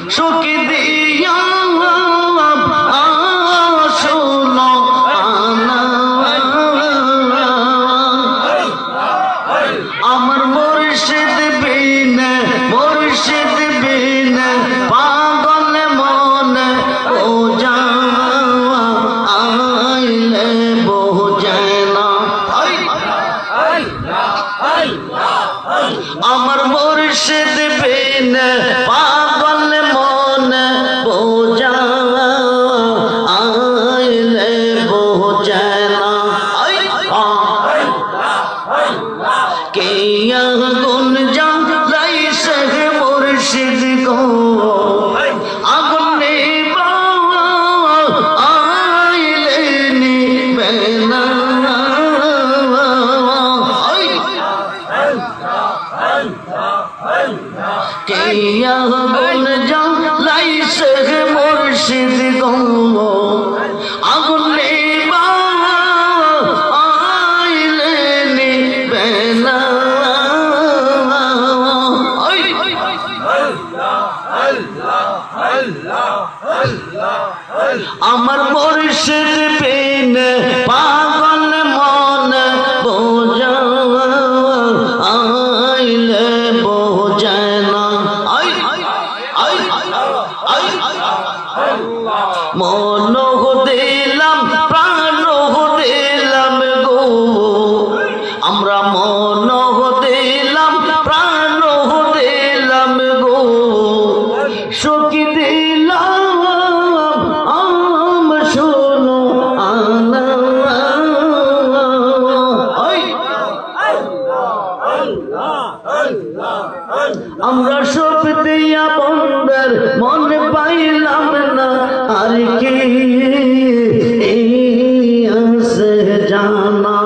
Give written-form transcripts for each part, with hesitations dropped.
সুখ দিয়া শোনো আমার মুর্শিদ বিনে পাগল মন ও আইলে বোঝে না আমার মুর্শিদ বিনে পাগল মন বোঝা আইলে বোঝে না কিয়া গুন যাই সে মুর্শিদ গো আগুনে আইলে নিবে না কিয়া গুন যাই সে মুর্শিদ গো আগুনে আইলে নিবে না আমার মুর্শিদ বিনে পাগল মন বোঝা আইলে বোঝে না মন দিলাম প্রাণ দিলাম গো আমরা মন দিলাম প্রাণ দিলাম গো সুখ দিলাম আম শোনো আনা আমরা সব দিয়া বন্ধের মন পাইলাম না আর কি আছে জানা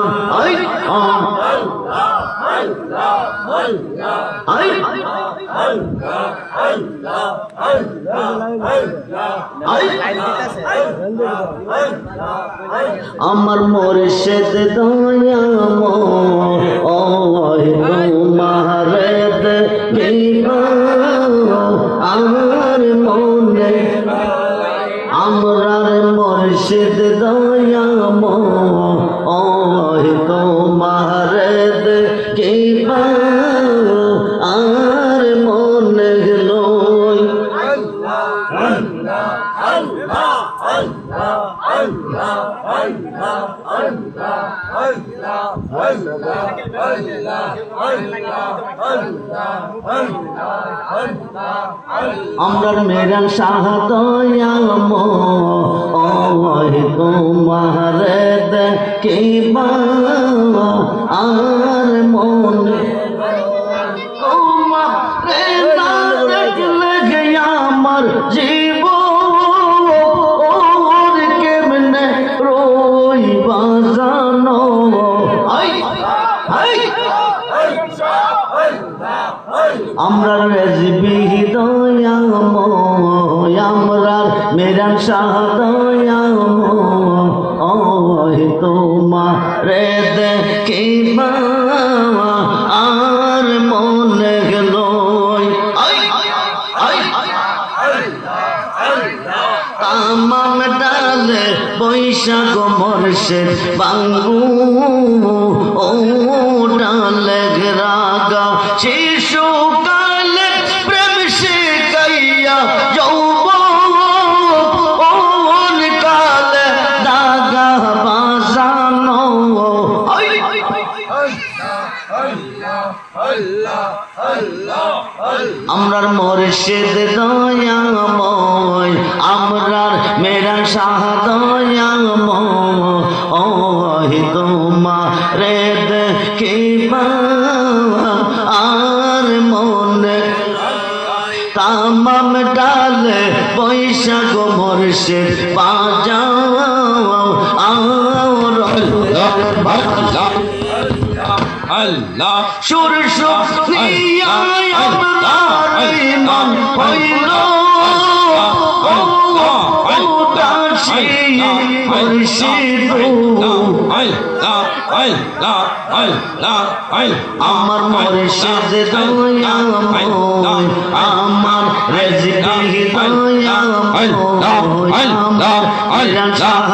আমার মুর্শিদ দয়াময় তোমার আমার মনে আমরার মুর্শিদ দয়াময় তোমার কিবা আর মনে লই আমরার মেরান শাহ দয়াময় তোমার কিবা আর মনে আমার জীবন কেমনে রইবা জানো আমরা রেজবি দয়াময় আমরার মেরান শাহ দয়াময় তোমার দেখিবা আর মনে গেল তামাম ডালে বৈশাখ মুর্শিদ বাঙ্গু ও ডালে রাগা শিশু কালে প্রেম শিখাইয়া যৌবন কালে দাগা বাজানো আমরার মুর্শিদ দয়াময় আমরার মেরা শাহ দয়াময় তোমার দেখিবা আর মনে তামাম ডালে বৈশাখ মুর্শিদ বাজাও আল্লাহ সুর সুনিয়া আমার ইমান হইল উদাসী মুর্শিদ আমার মুর্শিদ দয়াময় আমার রেজকি দয়াময় আমার শাহ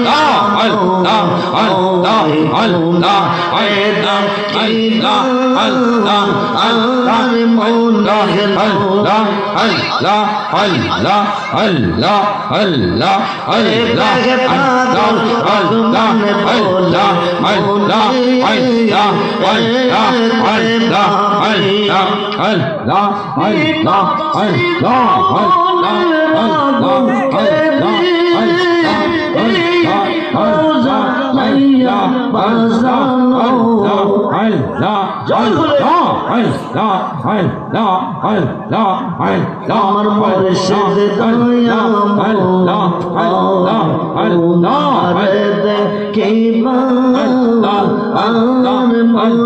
দয়াময় আর মন আমার মুর্শিদ দয়াময় দেখিবা আর মনে